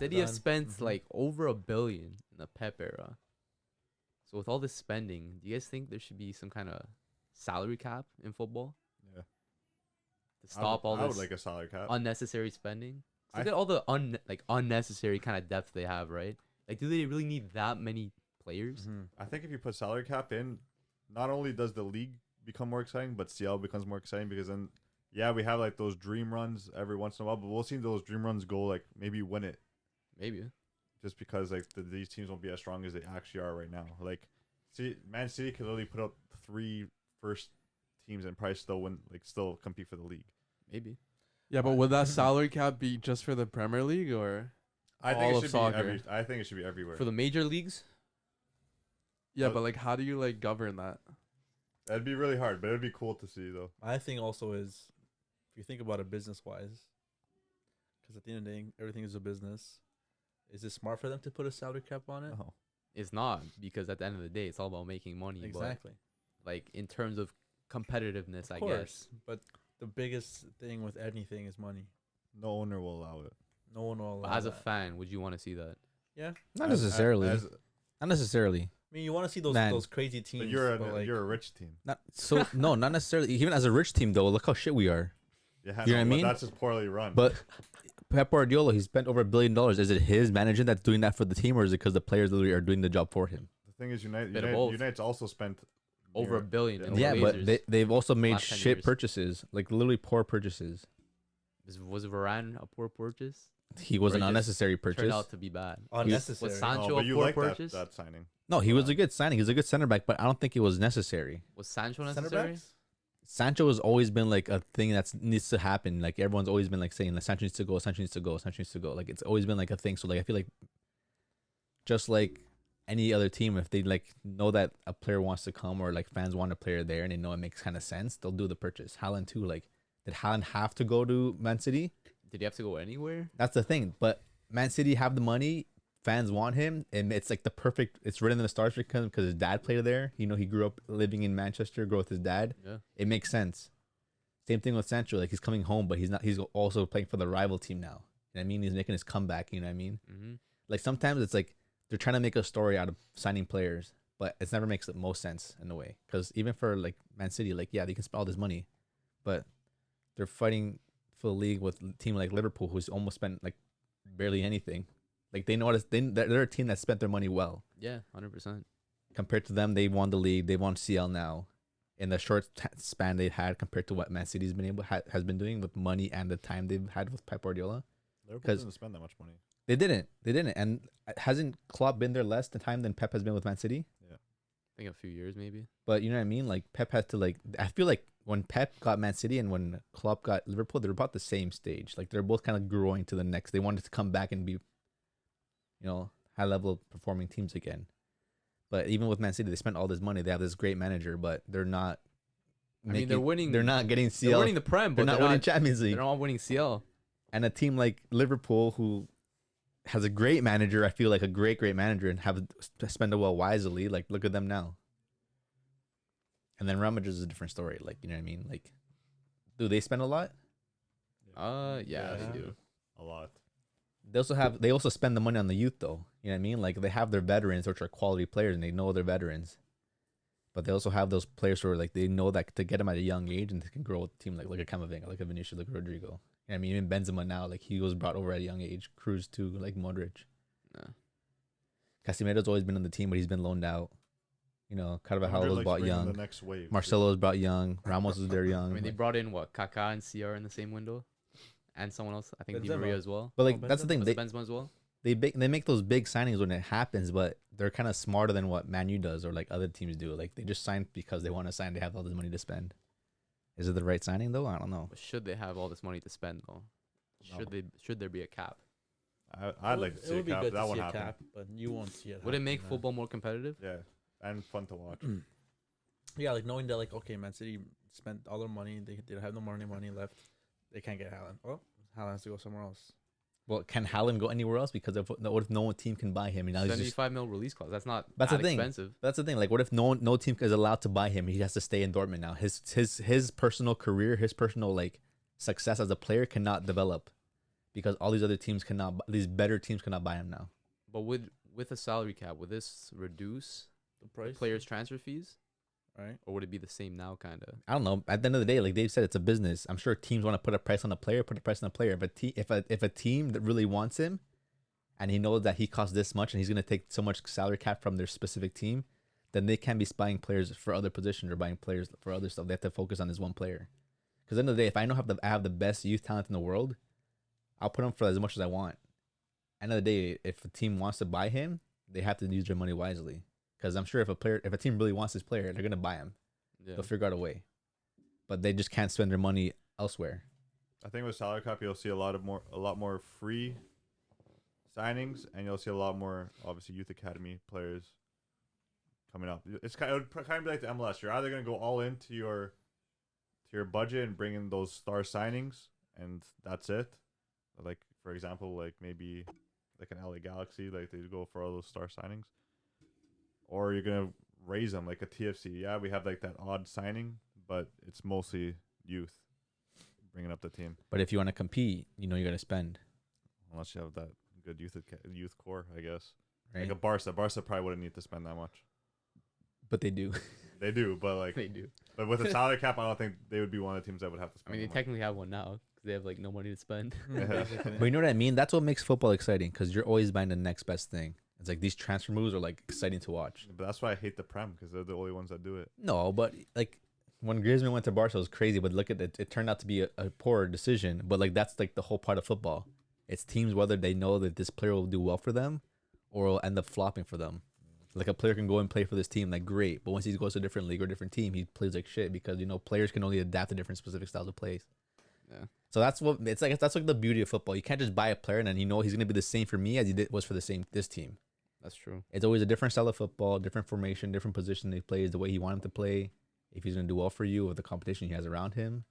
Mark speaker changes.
Speaker 1: City have spent like over $1 billion in the Pep era. So with all this spending, do you guys think there should be some kind of salary cap in football?
Speaker 2: Yeah.
Speaker 1: To stop all
Speaker 2: I
Speaker 1: this
Speaker 2: would like a salary cap.
Speaker 1: unnecessary spending. Look at all the unnecessary kind of depth they have, right? Like, do they really need that many players?
Speaker 2: I think if you put salary cap in, not only does the league become more exciting, but CL becomes more exciting because then, yeah, we have like those dream runs every once in a while, but we'll see those dream runs go like maybe win it.
Speaker 1: Maybe.
Speaker 2: Just because like these teams won't be as strong as they actually are right now. Like, see, Man City could literally put up 3 first teams and probably still win, like still compete for the league.
Speaker 1: Maybe.
Speaker 3: Yeah, but would that salary cap be just for the Premier League or
Speaker 2: I think
Speaker 3: all
Speaker 2: it
Speaker 3: of
Speaker 2: should
Speaker 3: soccer?
Speaker 2: be I think it should be everywhere.
Speaker 1: For the major leagues?
Speaker 3: Yeah, but like, how do you like govern that?
Speaker 2: That'd be really hard, but it'd be cool to see though.
Speaker 4: My thing also is, if you think about it business wise, because at the end of the day, everything is a business. Is it smart for them to put a salary cap on it?
Speaker 2: No.
Speaker 1: It's not, because at the end of the day, it's all about making money.
Speaker 4: Exactly.
Speaker 1: But, like, in terms of competitiveness,
Speaker 4: Of
Speaker 1: I
Speaker 4: course,
Speaker 1: guess.
Speaker 4: but the biggest thing with anything is money.
Speaker 2: No owner will allow it.
Speaker 4: No one will
Speaker 1: But
Speaker 4: allow
Speaker 1: as a
Speaker 4: that.
Speaker 1: fan, would you want to see that?
Speaker 4: Yeah.
Speaker 5: Not necessarily.
Speaker 2: As,
Speaker 5: Not necessarily.
Speaker 4: I mean, you want to see those
Speaker 5: Man.
Speaker 4: those crazy teams.
Speaker 2: but you're
Speaker 4: like,
Speaker 2: a rich team.
Speaker 5: Not so. No, not necessarily. Even as a rich team, though, look how shit we are.
Speaker 2: Yeah,
Speaker 5: You know what I
Speaker 2: but
Speaker 5: mean?
Speaker 2: that's just poorly run.
Speaker 5: But Pep Guardiola, he spent over $1 billion. Is it his management that's doing that for the team, or is it because the players literally are doing the job for him?
Speaker 2: the thing is,
Speaker 1: Bit of both.
Speaker 2: United's also spent
Speaker 1: Over $1 billion. in the
Speaker 5: Yeah, but
Speaker 1: Glazers.
Speaker 5: they've also made
Speaker 1: last 10
Speaker 5: shit
Speaker 1: years.
Speaker 5: purchases, like literally poor purchases.
Speaker 1: Was Varane a poor purchase?
Speaker 5: He was
Speaker 1: Or
Speaker 5: an
Speaker 1: just
Speaker 5: unnecessary
Speaker 1: Turned
Speaker 5: purchase.
Speaker 1: out to be bad.
Speaker 4: unnecessary.
Speaker 1: Was Sancho
Speaker 2: Oh, but
Speaker 1: a
Speaker 2: you
Speaker 1: poor
Speaker 2: like
Speaker 1: purchase?
Speaker 2: that signing.
Speaker 5: No, he was a good signing. He's a good center back, but I don't think it was necessary.
Speaker 1: Was Sancho
Speaker 4: Center
Speaker 1: necessary?
Speaker 4: backs?
Speaker 5: Sancho has always been like a thing that needs to happen. Like everyone's always been like saying, like Sancho needs to go, Sancho needs to go, Sancho needs to go. Like it's always been like a thing. So like I feel like just like any other team, if they like know that a player wants to come or like fans want a player there and they know it makes kind of sense, they'll do the purchase. Haaland too. Like did Haaland have to go to Man City?
Speaker 1: Did he have to go anywhere?
Speaker 5: That's the thing. But Man City have the money. Fans want him, and it's like the perfect. It's written in the stars for him because his dad played there. You know, he grew up living in Manchester, grew up with his dad.
Speaker 1: Yeah.
Speaker 5: It makes sense. Same thing with Sancho. Like he's coming home, but he's not. He's also playing for the rival team now. You know what I mean? He's making his comeback. You know what I mean?
Speaker 1: Mm-hmm.
Speaker 5: Like sometimes it's like they're trying to make a story out of signing players, but it never makes the most sense in a way. Because even for like Man City, like yeah, they can spend all this money, but they're fighting for the league with a team like Liverpool, who's almost spent like barely anything. Like they know what they're a team that spent their money well.
Speaker 1: Yeah, 100%.
Speaker 5: Compared to them, they won the league. They won CL now. In the short span they had compared to what Man City's been has been doing with money and the time they've had with Pep Guardiola.
Speaker 2: Liverpool didn't spend that much money.
Speaker 5: They didn't. And hasn't Klopp been there less the time than Pep has been with Man City?
Speaker 2: Yeah.
Speaker 1: I think a few years maybe.
Speaker 5: But you know what I mean? Like Pep had to like. I feel like when Pep got Man City and when Klopp got Liverpool, they're about the same stage. Like they're both kind of growing to the next. They wanted to come back and be, you know, high level performing teams again. But even with Man City, they spent all this money. They have this great manager, but they're not.
Speaker 1: I mean, they're winning.
Speaker 5: They're not getting CL.
Speaker 1: They're winning the Prem,
Speaker 5: They're
Speaker 1: but
Speaker 5: not winning Champions League.
Speaker 1: they're not winning CL.
Speaker 5: And a team like Liverpool, who has a great manager, I feel like a great manager, and have to spend it well wisely. Like, look at them now. And then Real Madrid is a different story. Like, you know what I mean? Like, do they spend a lot?
Speaker 1: Yeah, they do.
Speaker 2: A lot.
Speaker 5: They also spend the money on the youth though. You know what I mean? Like they have their veterans, which are quality players, and they know they're veterans. But they also have those players who are like they know that to get them at a young age and they can grow with the team like a Camavinga, like a Vinicius, like a Rodrigo. You know what I mean? Even Benzema now, like he was brought over at a young age. Cruz too, like Modric.
Speaker 1: Yeah.
Speaker 5: Casemiro's always been on the team, but he's been loaned out. You know, Carvajal was
Speaker 2: Madrid
Speaker 5: brought
Speaker 2: likes bringing
Speaker 5: young.
Speaker 2: The next wave.
Speaker 5: Marcelo was brought young. Ramos was there young.
Speaker 1: I mean, they
Speaker 5: Like-
Speaker 1: brought in what Kaká and CR in the same window, and someone else. I think Di
Speaker 4: Benzema.
Speaker 1: Maria as well.
Speaker 5: but like
Speaker 4: Oh,
Speaker 5: that's the thing.
Speaker 1: Was
Speaker 5: They
Speaker 1: it Benzema as well?
Speaker 5: they make those big signings when it happens, but they're kind of smarter than what Man U does or like other teams do. Like they just sign because they want to sign. They have all this money to spend. Is it the right signing though? I don't know.
Speaker 1: But should they have all this money to spend though? Should there be a cap?
Speaker 2: I'd like to see a cap. That won't happen.
Speaker 4: but you won't see it.
Speaker 1: Would it
Speaker 4: happen,
Speaker 1: make
Speaker 4: man.
Speaker 1: football more competitive?
Speaker 2: Yeah, and fun to watch.
Speaker 4: Yeah, like knowing that, like, okay, Man City spent all their money, they have no more money left, they can't get Haaland. Well, Haaland has to go somewhere else.
Speaker 5: Well, can Haaland go anywhere else? Because what if no team can buy him? And now he's just,
Speaker 1: 75 mil release clause. That's not
Speaker 5: That's
Speaker 1: that
Speaker 5: the thing.
Speaker 1: expensive.
Speaker 5: that's the thing. Like, what if no team is allowed to buy him? He has to stay in Dortmund now. His personal career, his personal like success as a player cannot develop because all these other teams cannot, these better teams cannot buy him now.
Speaker 1: But with a salary cap, would this reduce
Speaker 4: The price,
Speaker 1: players' transfer fees,
Speaker 4: right?
Speaker 1: or would it be the same now, kind of?
Speaker 5: I don't know. At the end of the day, like Dave said, it's a business. I'm sure teams want to put a price on a player, put a price on a player. But if a team that really wants him, and he knows that he costs this much, and he's gonna take so much salary cap from their specific team, then they can't be buying players for other positions or buying players for other stuff. They have to focus on this one player. Because at the end of the day, if I know I have the best youth talent in the world, I'll put him for as much as I want. End of the day, if a team wants to buy him, they have to use their money wisely. Because I'm sure if a team really wants this player, they're gonna buy him.
Speaker 1: Yeah.
Speaker 5: They'll figure out a way, but they just can't spend their money elsewhere.
Speaker 2: I think with salary cap, you'll see a lot more free signings, and you'll see a lot more obviously youth academy players coming up. It would kind of be like the MLS. You're either gonna go all into your budget and bring in those star signings, and that's it. Like for example, like maybe like an LA Galaxy, like they go for all those star signings, or you're gonna raise them like a TFC. Yeah, we have like that odd signing, but it's mostly youth bringing up the team.
Speaker 5: But if you want to compete, you know you got to spend,
Speaker 2: Unless you have that good youth core, I guess.
Speaker 5: right?
Speaker 2: Like a Barca probably wouldn't need to spend that much.
Speaker 5: But they do.
Speaker 2: They do, but like,
Speaker 1: They do.
Speaker 2: but with a salary cap, I don't think they would be one of the teams that would have to
Speaker 1: I
Speaker 2: spend.
Speaker 1: mean, they
Speaker 2: that much.
Speaker 1: technically have one now because they have like no money to spend.
Speaker 2: Yeah.
Speaker 5: But you know what I mean? That's what makes football exciting, because you're always buying the next best thing. It's like these transfer moves are like exciting to watch.
Speaker 2: But that's why I hate the Prem, because they're the only ones that do it.
Speaker 5: No, but like when Griezmann went to Barca, it was crazy. But look at it; it turned out to be a poor decision. But like that's like the whole part of football. It's teams whether they know that this player will do well for them, or will end up flopping for them. Like a player can go and play for this team, like great, but once he goes to a different league or a different team, he plays like shit, because you know players can only adapt to different specific styles of plays.
Speaker 1: Yeah.
Speaker 5: So that's what it's like. That's like the beauty of football. You can't just buy a player and then you know he's gonna be the same for me as was for this team.
Speaker 1: That's true.
Speaker 5: It's always a different style of football, different formation, different position he plays, the way he wants him to play. If he's gonna do well for you, or the competition he has around him,